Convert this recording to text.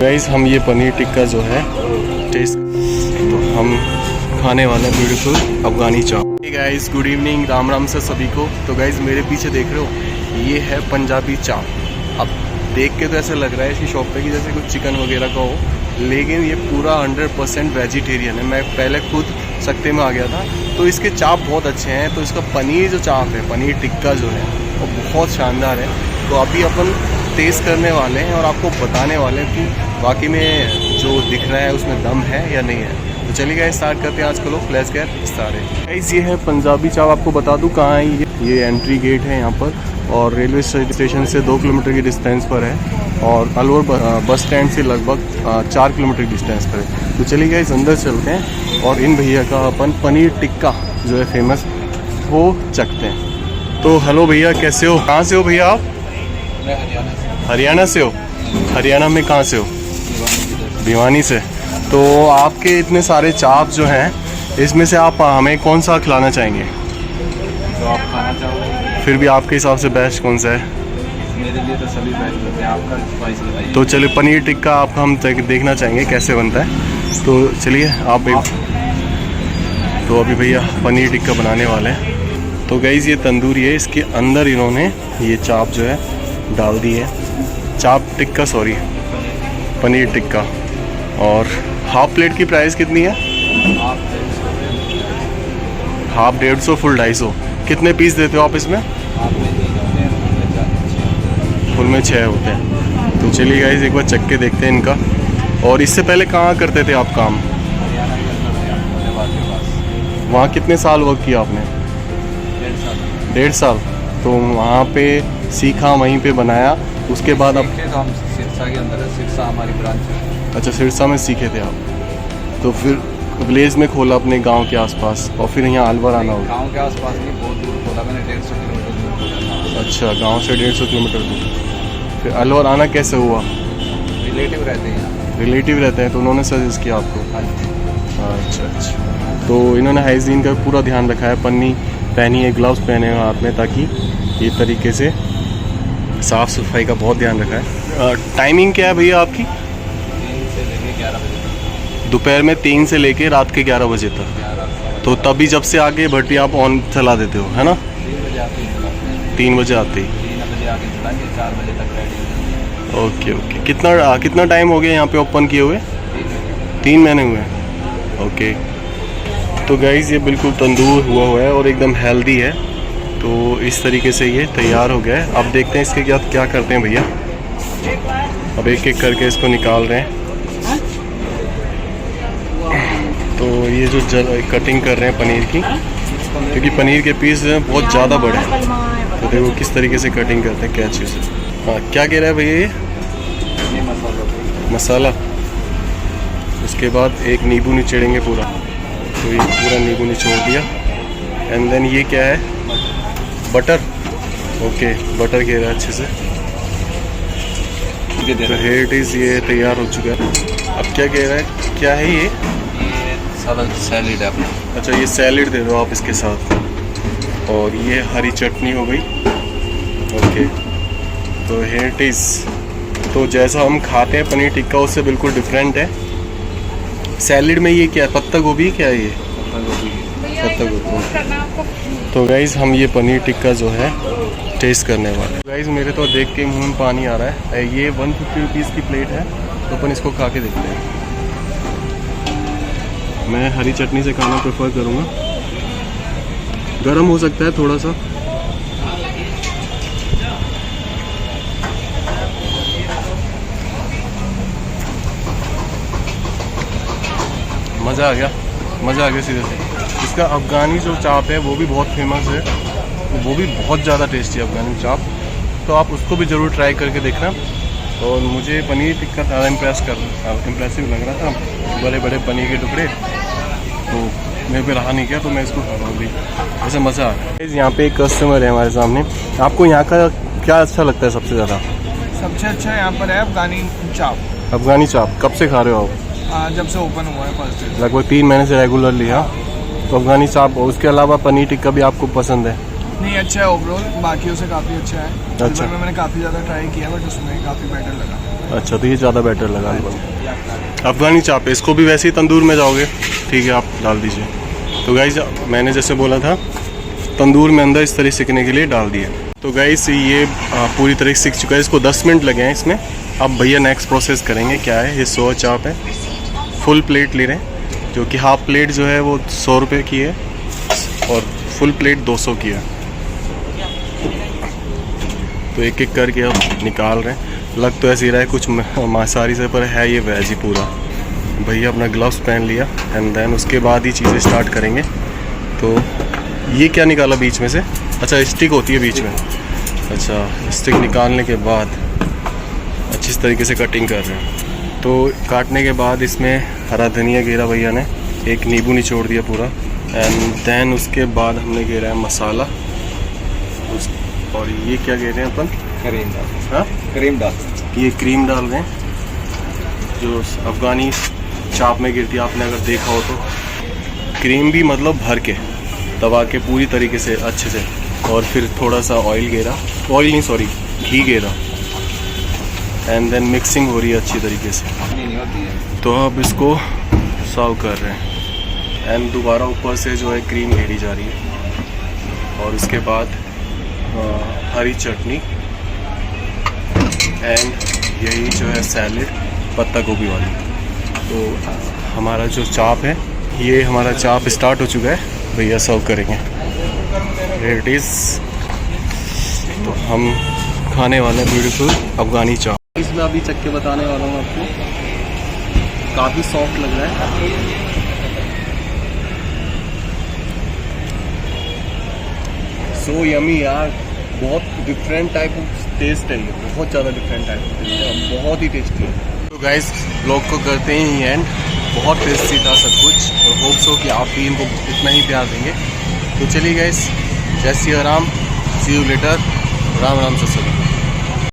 Guys हम ये पनीर टिक्का जो है टेस्ट तो हम खाने वाले हैं beautiful Afghani chaap. Hey guys good evening, Ram Ram से सभी को। तो गाइस मेरे पीछे देख रहे हो ये है पंजाबी चाप। अब देख के तो ऐसा लग रहा है इसकी शॉप पे कि जैसे कुछ चिकन वगैरह का हो, लेकिन ये पूरा 100% वेजिटेरियन है। मैं पहले खुद सकते में आ गया था, तो इसके चाप बहुत अच्छे हैं। तो इसका पनीर जो चाप है, पनीर टिक्का जो है वो बहुत शानदार है। तो अभी अपन टेस्ट करने वाले हैं और आपको बताने वाले हैं कि वाकई में जो दिख रहा है उसमें दम है या नहीं है। तो चलिए गाइस स्टार्ट करते हैं आज का लोग। Let's get started. गाइस ये है पंजाबी चाप। आपको बता दूं कहाँ है ये एंट्री गेट है यहाँ पर, और रेलवे स्टेशन से 2 किलोमीटर की डिस्टेंस पर है, और अलवर बस स्टैंड से लगभग 4 किलोमीटर की डिस्टेंस पर है। तो चलिए गाइस अंदर चलते हैं और इन भैया का अपन पनीर टिक्का जो है फेमस वो चखते हैं। तो हेलो भैया, कैसे हो? कहाँ से हो भैया आप? हरियाणा से हो? हरियाणा में कहाँ से हो? भिवानी से। तो आपके इतने सारे चाप जो हैं, इसमें से आप हमें कौन सा खिलाना चाहेंगे? तो आप खाना चाहोगे? फिर भी आपके हिसाब से बेस्ट कौन सा है? मेरे लिए तो सभी बेस्ट होते हैं, आपका चॉइस बताइए। तो चलिए पनीर टिक्का आपका हम देखना चाहेंगे कैसे बनता है। तो चलिए आप तो अभी भैया पनीर टिक्का बनाने वाले हैं। तो गाइस ये तंदूरी है, इसके अंदर इन्होंने ये चाप जो है डाल दी है। चाप टिक्का सॉरी पनीर टिक्का। और हाफ प्लेट की प्राइस कितनी है? Half 150, full 250। कितने पीस देते हो आप इसमें? फुल में 6 होते हैं। तो चलिए गाइस एक बार चख के देखते हैं इनका। और इससे पहले कहाँ करते थे आप काम? वहाँ कितने साल वर्क किया आपने? 1.5 साल। तो वहाँ पे सीखा, वहीं पे बनाया, उसके बाद अब तो हम सिरसा के अंदर है, सिरसा हमारी ब्रांच है। अच्छा, सिरसा में सीखे थे आप, तो फिर विलेज में खोला अपने गांव के आसपास, और फिर यहाँ अलवर आना होगा? गांव के आसपास नहीं, बहुत दूर खोला मैंने, 150 किलोमीटर दूर खोला। अच्छा, गांव से 150 किलोमीटर दूर। फिर अलवर आना कैसे हुआ? रिलेटिव रहते हैं यहाँ। रिलेटिव रहते हैं तो उन्होंने सजेस्ट किया आपको? अच्छा अच्छा। तो इन्होंने हाइजीन का पूरा ध्यान रखा है, पन्नी पहनी है, ग्लव्स पहने हैं हाथ में, ताकि ये तरीके से साफ़ सफाई का बहुत ध्यान रखा है। टाइमिंग क्या है भैया आपकी? 3 से लेके 11 बजे तक। दोपहर में 3 से लेके रात के 11 बजे तक। तो तभी जब से आके भट्टी आप ऑन चला देते हो, है ना? 3 बजे आते हैं। 3 बजे आते ही? 3 बजे आके चलाएंगे, 4 बजे तक रेडी। Okay okay. कितना टाइम हो गया यहाँ पे ओपन किए हुए? 3 महीने हुए हैं। ओके। तो गाइस ये बिल्कुल तंदूर हुआ है और एकदम हेल्दी है। तो इस तरीके से ये तैयार हो गया है। अब देखते हैं इसके क्या करते हैं भैया। अब एक एक करके इसको निकाल रहे हैं। तो ये जो कटिंग कर रहे हैं पनीर की, क्योंकि पनीर के पीस जो हैं बहुत ज़्यादा बड़े हैं। तो देखो किस तरीके से कटिंग करते हैं, कैंची से। हाँ, क्या कह रहा है भैया ये मसाला? उसके बाद एक नींबू निचोड़ेंगे पूरा। तो ये पूरा नींबू निचोड़ दिया। एंड देन ये क्या है? बटर। ओके, बटर कह रहा है अच्छे से। तो हेयर इट इज़, ये तैयार हो चुका है। अब क्या कह रहा है, क्या है ये? सैलेड है अपना। अच्छा, ये सैलेड दे दो आप इसके साथ। और ये हरी चटनी हो गई। ओके, तो हेयर इट इज़। तो जैसा हम खाते हैं पनीर टिक्का उससे बिल्कुल डिफरेंट है। सैलेड में ये क्या है, पत्ता गोभी? क्या है ये? पत्ता गोभी। तो गाइज़ हम ये पनीर टिक्का जो है टेस्ट करने वाले हैं। गाइज़ मेरे तो देख के मुंह में पानी आ रहा है। ये 150 रुपीज़ की प्लेट है, तो अपन इसको खा के देखते हैं। मैं हरी चटनी से खाना प्रेफर करूँगा। गरम हो सकता है थोड़ा सा। मज़ा आ गया सीधे से। इसका अफ़गानी जो चाप है वो भी बहुत फेमस है, वो भी बहुत ज़्यादा टेस्टी है अफ़गानी चाप। तो आप उसको भी ज़रूर ट्राई करके देखना। और मुझे पनीर टिक्का ज़्यादा इम्प्रेसिव लग रहा था, बड़े बड़े पनीर के टुकड़े। तो मेरे पे रहा नहीं किया, तो मैं इसको खा रहा हूँ अभी। वैसे मज़ा आ रहा है। यहाँ पे एक कस्टमर है हमारे सामने। आपको यहाँ का क्या अच्छा लगता है सबसे ज़्यादा? सबसे अच्छा यहाँ पर है अफगानी चाप। अफ़गानी चाप कब से खा रहे हो आप? जब से ओपन हुआ है फर्स्ट डे। लगभग 3 महीने से रेगुलरली। हाँ, तो अफ़गानी चाप। उसके अलावा पनीर टिक्का भी आपको पसंद है? नहीं, अच्छा है ओवरऑल, बाकियों से काफ़ी अच्छा है। अच्छा। मैंने काफ़ी ज़्यादा ट्राई किया, बट उसमें काफ़ी बेटर लगा। अच्छा, तो ये ज़्यादा बेटर लगा हमको। अफ़गानी चाप है, इसको भी वैसे ही तंदूर में जाओगे, ठीक है, आप डाल दीजिए। तो गाइस मैंने जैसे बोला था, तंदूर में अंदर इस तरह सिकने के लिए डाल दिए। तो गाइस ये पूरी तरह से सिक चुका है, इसको 10 मिनट लगे हैं इसमें। अब भैया नेक्स्ट प्रोसेस करेंगे। क्या है, ये सोया चाप है, फुल प्लेट ले रहे हैं, जो कि हाफ प्लेट जो है वो 100 रुपये की है और फुल प्लेट 200 की है। तो एक एक करके अब निकाल रहे हैं। लग तो ऐसे ही रहा है कुछ मांसाहारी से, पर है ये वेज ही पूरा। भैया अपना ग्लव्स पहन लिया एंड देन उसके बाद ही चीज़ें स्टार्ट करेंगे। तो ये क्या निकाला बीच में से? अच्छा, स्टिक होती है बीच में। अच्छा, स्टिक निकालने के बाद अच्छी तरीके से कटिंग कर रहे हैं। तो काटने के बाद इसमें हरा धनिया घेरा भैया ने, एक नींबू निचोड़ दिया पूरा, एंड देन उसके बाद हमने घेरा है मसाला। और ये क्या घेर रहे हैं अपन? क्रीम डाल। हाँ, क्रीम डाल। ये क्रीम डाल रहे हैं, जो अफ़गानी चाप में गिरती है, आपने अगर देखा हो तो। क्रीम भी मतलब भर के दबा के पूरी तरीके से अच्छे से, और फिर थोड़ा सा ऑयल घेरा, ऑयल नहीं सॉरी घी घेरा, एंड देन मिक्सिंग हो रही है अच्छी तरीके से। नहीं होती है। तो अब इसको सर्व कर रहे हैं एंड दोबारा ऊपर से जो है क्रीम घेरी जा रही है, और उसके बाद हरी चटनी एंड यही जो है सैलेड पत्ता गोभी वाली। तो हमारा जो चाप है, ये हमारा चाप स्टार्ट हो चुका है, भैया सर्व करेंगे। इट इज़, तो हम खाने वाले ब्यूटीफुल अफ़गानी चाप। इसमें अभी चख के बताने वाला हूँ आपको, काफ़ी सॉफ्ट लग रहा है। सो यमी यार, बहुत डिफरेंट टाइप ऑफ टेस्ट है ये, बहुत ज़्यादा डिफरेंट टाइप ऑफ टेस्ट है, बहुत ही टेस्टी है। तो गाइस ब्लॉग को करते ही एंड, बहुत टेस्टी था सब कुछ, और होप सो कि आप भी इनको इतना ही प्यार देंगे। तो चलिए गाइस, जय श्री राम, सी यू लेटर, राम राम से सभी।